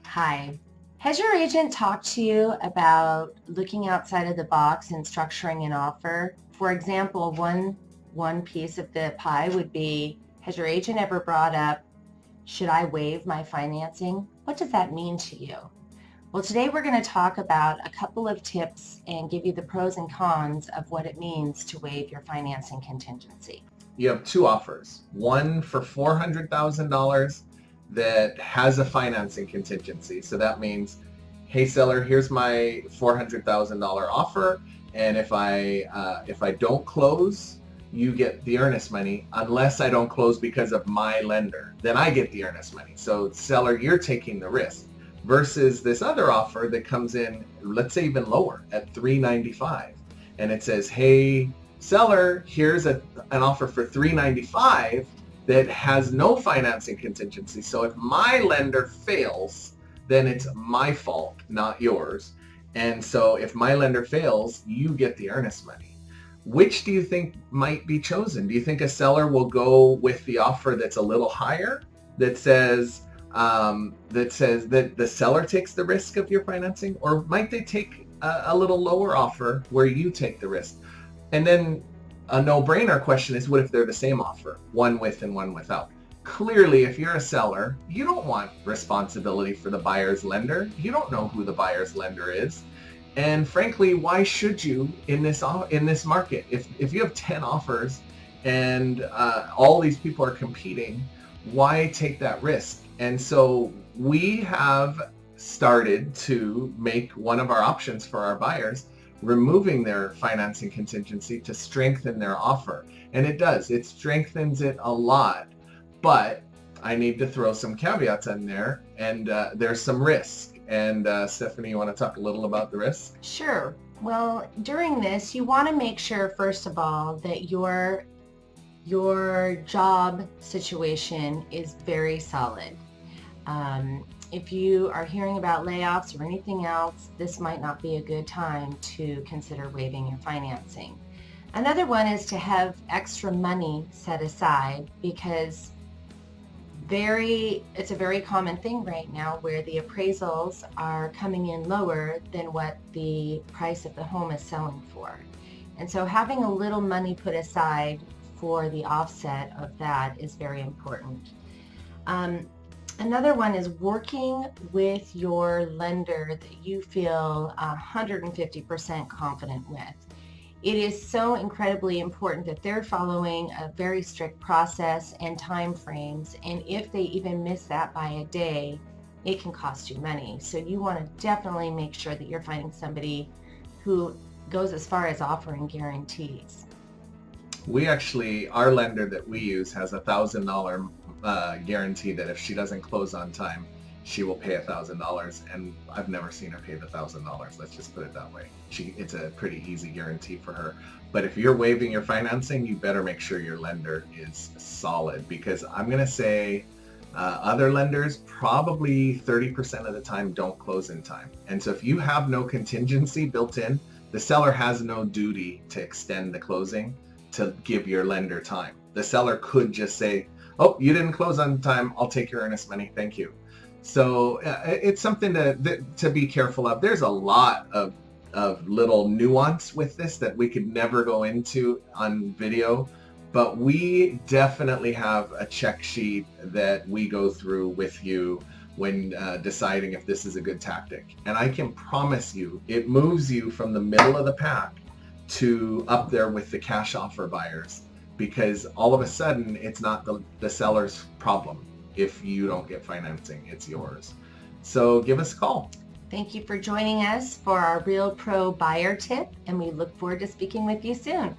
Hi. Has your agent talked to you about looking outside of the box and structuring an offer? For example, one piece of the pie would be, has your agent ever brought up, should I waive my financing? What does that mean to you? Well, today we're going to talk about a couple of tips and give you the pros and cons of what it means to waive your financing contingency. You have two offers. One for $400,000 that has a financing contingency. So that means, hey seller, here's my $400,000 offer, and if I don't close, you get the earnest money. Unless I don't close because of my lender, then I get the earnest money. So seller, you're taking the risk. Versus this other offer that comes in, let's say even lower at $395, and it says, hey seller, here's an offer for $395 that has no financing contingency. So if my lender fails, then it's my fault, not yours. And so if my lender fails, you get the earnest money. Which do you think might be chosen? Do you think a seller will go with the offer that's a little higher, that says that the seller takes the risk of your financing, or might they take a little lower offer where you take the risk? And then a no-brainer question is, what if they're the same offer, one with and one without? Clearly, if you're a seller, you don't want responsibility for the buyer's lender. You don't know who the buyer's lender is. And frankly, why should you in this market? If you have 10 offers and all these people are competing, why take that risk? And so we have started to make one of our options for our buyers removing their financing contingency to strengthen their offer. And it strengthens it a lot. But I need to throw some caveats in there, and there's some risk. And Stephanie, you want to talk a little about the risk? Sure. Well, during this, you want to make sure, first of all, that your job situation is very solid. If you are hearing about layoffs or anything else, this might not be a good time to consider waiving your financing. Another one is to have extra money set aside, because it's a very common thing right now where the appraisals are coming in lower than what the price of the home is selling for. And so having a little money put aside for the offset of that is very important. Another one is working with your lender that you feel 150% confident with. It is so incredibly important that they're following a very strict process and time frames, and if they even miss that by a day, it can cost you money. So you want to definitely make sure that you're finding somebody who goes as far as offering guarantees. Our lender that we use has $1,000 guarantee that if she doesn't close on time, she will pay $1,000, and I've never seen her pay the $1,000. Let's just put it that way. It's a pretty easy guarantee for her. But if you're waiving your financing, you better make sure your lender is solid, because I'm going to say other lenders probably 30% of the time don't close in time. And so if you have no contingency built in, the seller has no duty to extend the closing to give your lender time. The seller could just say, oh, you didn't close on time, I'll take your earnest money, thank you. So it's something to be careful of. There's a lot of little nuance with this that we could never go into on video, but we definitely have a check sheet that we go through with you when deciding if this is a good tactic. And I can promise you, it moves you from the middle of the pack to up there with the cash offer buyers, because all of a sudden it's not the seller's problem. If you don't get financing, it's yours. So give us a call. Thank you for joining us for our Real Pro Buyer Tip, and we look forward to speaking with you soon.